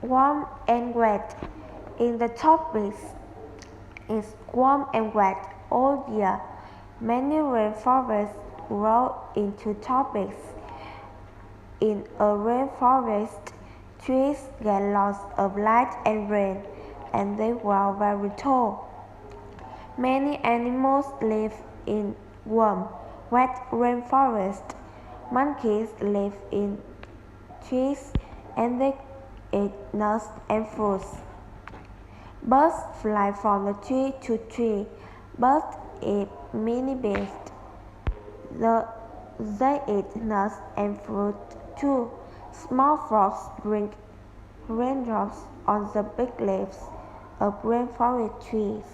Warm and wet. In the tropics, it's warm and wet all year. Many rainforests grow into tropics. In a rainforest, trees get lots of light and rain, and they grow very tall. Many animals live in warm, wet rainforests. Monkeys live in trees and they eat nuts and fruits. Birds fly from the tree to tree. Birds eat many beans. They eat nuts and fruit too. Small frogs drink raindrops on the big leaves of rainforest trees.